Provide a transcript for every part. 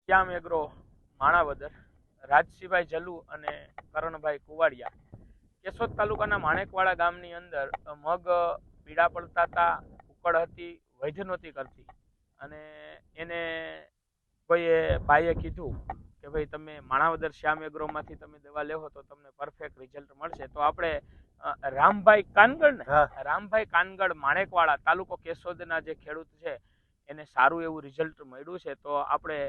શ્યામ agro Manavadar, Rajsinhbhai જલુ અને કરણભાઈ કુવાડિયા, કેશોદ તાલુકાના માણેકવાડા ગામની અંદર મગ પીળા પડતા હતા, ઉકળ હતી, વૈધ નહોતી કરતી, અને એને કોઈએ ભાઈએ કીધું કે ભાઈ તમે માણાવદર શ્યામ એગ્રોમાંથી તમે દવા લેવો તો તમને પરફેક્ટ રિઝલ્ટ મળશે. તો આપણે રામભાઈ કાનગડ ને રામભાઈ કાનગડ માણેકવાડા તાલુકો કેશોદના જે ખેડૂત છે એને સારું એવું રિઝલ્ટ મળ્યું છે. તો આપણે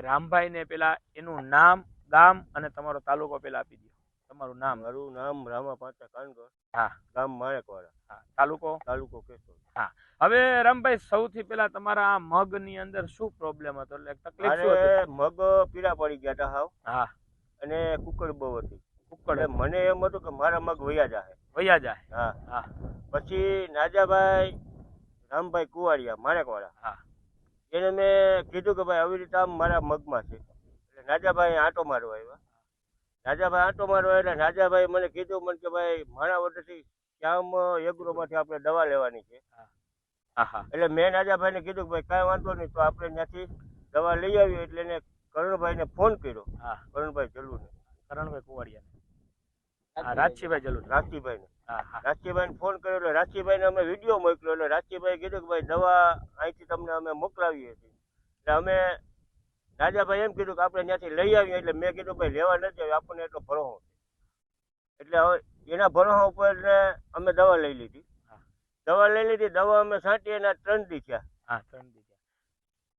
રામભાઈ ને પેલા એનું નામ, ગામ અને તમારો તાલુકો પેલા આપી દો. તમારું નામ? મારું નામ રામા પાટા કાનગડ, હા, ગામ માણેકવાડા, હા, તાલુકો? તાલુકો કેશોદ. હા. હવે રામભાઈ, સૌથી પેલા તમારા મગ ની અંદર શું પ્રોબ્લેમ હતો, એટલે તકલીફ શું હતી? મગ પીળા પડી ગયા હતા હાવ. હા. અને કુકડ બહુ હતી. કુકડ. મને એમ હતું કે મારા મગ વયા જાય. વયા જાય. હા. હા. પછી નાજાભાઈ રામભાઈ કુવાડિયા માણેકવાડા, હા, એને મેં કીધું કે ભાઈ આવી રીતે આમ મારા મગમાં છે. એટલે નાજાભાઈ આંટો મારવા આવ્યા. નાજાભાઈ આંટો મારવા એટલે નાજાભાઈ મને કીધું મને કે ભાઈ માણાવદરથી શ્યામ એગ્રોમાંથી આપણે દવા લેવાની છે. એટલે મેં નાજાભાઈને કીધું કે ભાઈ કાંઈ વાંધો નહીં, તો આપણે ત્યાંથી દવા લઈ આવીએ. એટલે એને કરણભાઈને ફોન કર્યો. કરણભાઈ જલુને, કરણભાઈ કુવાડિયા, રાજસિંહભાઈ જલુ, રાજસિંહભાઈને. રાજસિંહભાઈને ફોન કર્યો એટલે રાજસિંહભાઈને અમે વિડીયો મોકલ્યો. એટલે રાજસિંહભાઈ કીધું કે ભાઈ દવા અહીંથી તમને અમે મોકલાવીએ છીએ. એટલે અમે રાજાભાઈ એમ કીધું કે આપણે ત્યાંથી લઈ આવીએ. એટલે મેં કીધું ભાઈ લેવા નથી આવી, આપણને એટલો ભરોસો. એટલે હવે એના ભરોસા ઉપર અમે દવા લઈ લીધી. દવા અમે છાંટી એના 3 દી થયા.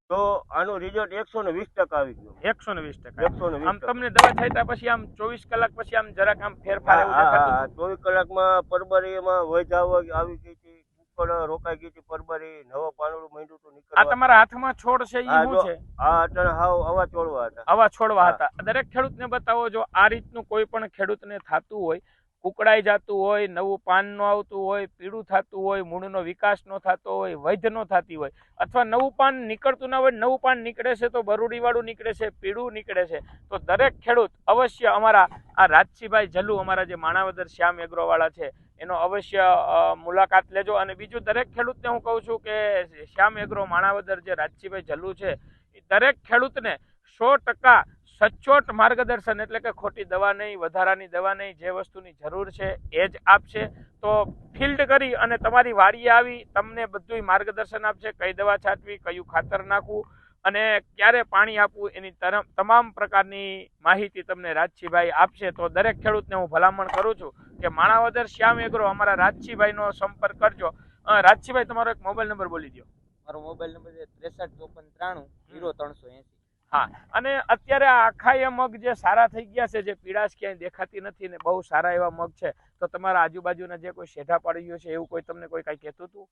તો આનું રિઝલ્ટ 120% આવી ગયું. 120%. આમ તમને દવા છાંટ્યા પછી આમ 24 કલાક પછી આમ જરાક આમ ફેરફાર એવું દેખાતું? 24 કલાકમાં પરબરીમાં વૈધાવ આવી ગઈ હતી, કુકડ રોકાઈ ગઈ હતી, પરબરી નવો પાંદડું માંડ્યું હતું નીકળવા. આ તમારા હાથમાં છોડ છે ઈ શું છે? આ અત્યારે હાવ આવા છોડવા હતા. આવા છોડવા હતા. દરેક ખેડૂતને બતાવો, જો આ રીતનું કોઈ પણ ખેડૂતને થતું હોય, કુકડાઈ જતું હોય, નવું પાન ન આવતું હોય, પીળું થતું હોય, મૂળનો વિકાસ ન થતો હોય, વૈધ ન થતી હોય, અથવા નવું પાન નીકળતું ના હોય, નવું પાન નીકળે છે તો બરુડી વાળું નીકળે છે, પીળું નીકળે છે, તો દરેક ખેડૂત અવશ્ય અમારા આ રાજસિંહભાઈ જલુ, અમારા જે માણાવદર શ્યામ એગ્રો વાળા છે, એનો અવશ્ય મુલાકાત લેજો. અને બીજું દરેક ખેડૂતને હું કહું છું કે શ્યામ એગ્રો માણાવદર જે રાજસિંહભાઈ જલુ છે એ દરેક ખેડૂતને 100% સચોટ માર્ગદર્શન, એટલે કે ખોટી દવા નહીં, વધારાની દવા નહીં, જે વસ્તુની જરૂર છે એ જ આપશે. તો ફિલ્ડ કરી અને તમારી વાડીએ આવી તમને બધું માર્ગદર્શન આપશે, કઈ દવા છાંટવી, કયું ખાતર નાખવું અને ક્યારે પાણી આપવું, એની તમામ પ્રકારની માહિતી તમને રાજસિંહભાઈ આપશે. તો દરેક ખેડૂતને હું ભલામણ કરું છું કે માણાવદર શ્યામ એગ્રો અમારા રાજસિંહભાઈનો સંપર્ક કરજો. રાજસિંહભાઈ, તમારો એક મોબાઈલ નંબર બોલી દો. મારો મોબાઈલ નંબર છે 6354930380. હા. અને અત્યારે આખા મગ જે સારા થઈ ગયા છે, જે પીળાશ ક્યાંય દેખાતી નથી ને બહુ સારા એવા મગ છે, તો તમારા આજુબાજુના જે કોઈ શેઢા પડી ગયો છે એવું કોઈ તમને કોઈ કઈ કહેતું હતું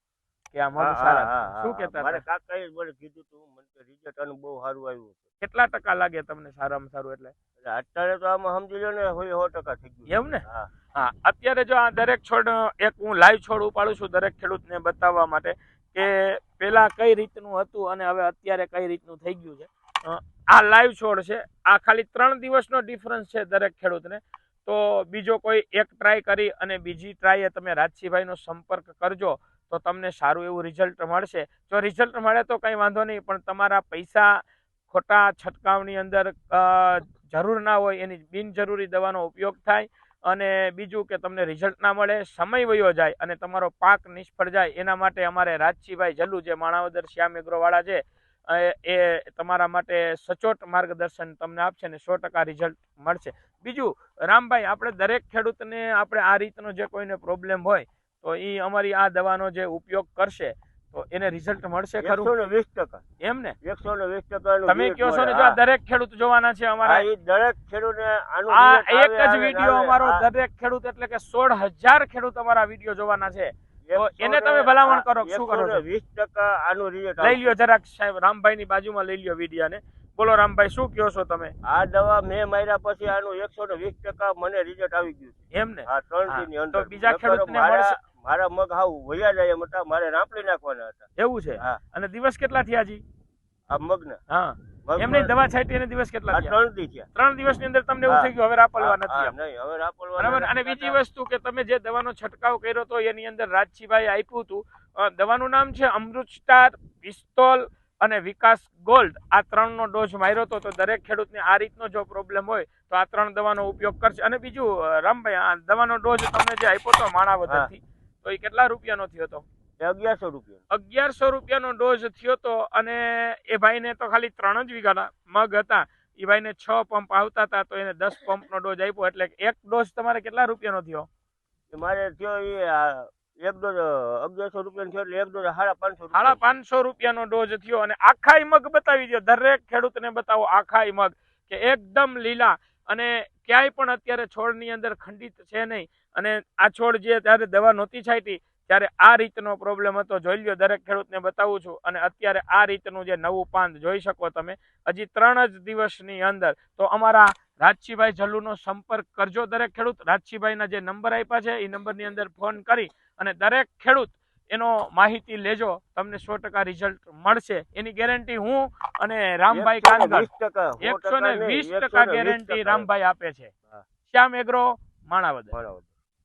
કે આ મગ સારા? શું કહેતા? મારા કાકાએ મને કીધું હતું, મને રિઝલ્ટ આનું બહુ સારું આવ્યું. કેટલા ટકા લાગે તમને સારામાં સારું? એટલે અત્યારે તો આમાં સમજી લો ને 100% થઈ ગયું. એમ ને? હા. અત્યારે જો આ દરેક છોડ, એક હું લાઈવ છોડ ઉપાડું છું દરેક ખેડૂતને બતાવવા માટે કે પેલા કઈ રીતનું હતું અને હવે અત્યારે કઈ રીતનું થઈ ગયું છે. આ લાઈવ છોડ છે. આ ખાલી 3 દિવસનો ડિફરન્સ છે દરેક ખેડૂતને. તો બીજો કોઈ એક ટ્રાય કરી અને બીજી ટ્રાય તમે રાજસિંહભાઈનો સંપર્ક કરજો તો તમને સારું એવું રિઝલ્ટ મળશે. જો રિઝલ્ટ મળે તો કંઈ વાંધો નહીં, પણ તમારા પૈસા ખોટા છંટકાવની અંદર જરૂર ના હોય, એની બિનજરૂરી દવાનો ઉપયોગ થાય, અને બીજું કે તમને રિઝલ્ટ ના મળે, સમય વયો જાય અને તમારો પાક નિષ્ફળ જાય, એના માટે અમારે રાજસિંહભાઈ જલુ જે માણાવદર શ્યામ એગ્રો વાળા છે એ તમારા માટે સચોટ માર્ગદર્શન તમને આપશે ને 100% રિઝલ્ટ મળશે. બીજું રામભાઈ, આપણે દરેક ખેડૂતને આપણે આ રીતનો જે કોઈને પ્રોબ્લેમ હોય તો એ અમારી આ દવાનો જે ઉપયોગ કરશે તો એને રિઝલ્ટ મળશે ખરું? 120%. એમ ને? 120%. તમે કહો છો ને, જો દરેક ખેડૂત જોવાના છે અમારા, દરેક ખેડૂતને આ એક જ વિડીયો અમારો દરેક ખેડૂત એટલે કે 16,000 ખેડૂત અમારા વિડીયો જોવાના છે. તો એને તમે ભલામણ કરો, શું કરો છો? 20% આનું રિઝલ્ટ લઈ લ્યો જરાક સાહેબ, રામભાઈ ની બાજુમાં લઈ લ્યો વિડીયો ને. બોલો રામભાઈ, શું કહો છો તમે? આ દવા મેં માર્યા પછી આનું 120% મને રિઝલ્ટ આવી ગયું. એમ ને? હા, 3 દિનની અંદર. તો બીજા ખેડૂતને મળશે? મારા મગ હાવ વયા જાય એમ હતા, મારે રાંપડી નાખવાના હતા. એવું છે? અને દિવસ કેટલા થયા જી આ મગના? હા. એમની દવા છાંટી એને દિવસ કેટલા થયા? 3 દી થયા. 3 દિવસની અંદર તમને એવું થઈ ગયું હવે રાપલવા નથી? નહીં, હવે રાપલવા. બરાબર. અને બીજી વસ્તુ કે તમે જે દવાનો છંટકાવ કર્યો તો એની અંદર રાજસિંહભાઈ આપ્યું હતું, દવાનું નામ છે અમૃત સ્ટાર પિસ્તોલ અને વિકાસ ગોલ્ડ આ 3નો ડોઝ માર્યો હતો. તો દરેક ખેડૂતને આ રીતનો જો પ્રોબ્લેમ હોય તો આ 3 દવાનો ઉપયોગ કરશે. અને બીજું રામભાઈ, આ દવાનો ડોઝ તમને જે આપ્યો હતો માણાવદરથી, તો એ કેટલા રૂપિયાનો થયો હતો? 1100 રૂપિયા. 1100 રૂપિયાનો ડોઝ થયો હતો. અને એ ભાઈને તો ખાલી 3 જ વીઘાના મગ હતા. એ ભાઈને 6 પંપ આવતા હતા, તો એને 10 પંપનો ડોઝ આપ્યો. એટલે એક ડોઝ તમારે કેટલા રૂપિયાનો થયો? મારે થયો એક ડોઝ 1100 રૂપિયાનો થયો, એટલે એક ડોઝ 550 550 રૂપિયાનો ડોઝ થયો. અને આખાય મગ બતાવી દો, દરેક ખેડૂતને બતાવો આખાય મગ કે એકદમ લીલા, અને ક્યાંય પણ અત્યારે છોડની અંદર ખંડિત છે નહીં. અને આ છોડ જે ત્યારે દવા નહોતી છાંટી ત્યારે આ રીતનો પ્રોબ્લેમ હતો. જોઈ લ્યો, દરેક ખેડૂતને બતાવું છું. અને અત્યારે આ રીતનું જે નવું પાન જોઈ શકો તમે, હજી 3 જ દિવસની અંદર. તો અમારા રાજસીભાઈ જલ્લુનો સંપર્ક કરજો દરેક ખેડૂત. રાજસીભાઈના જે નંબર આપ્યા છે એ નંબરની અંદર ફોન કરી અને દરેક ખેડૂત એનો માહિતી લેજો. તમને 100% રિઝલ્ટ મળશે, એની ગેરંટી હું અને રામભાઈ કાનગડ 120% ગેરંટી રામભાઈ આપે છે. શ્યામ એગ્રો, માણાવદર.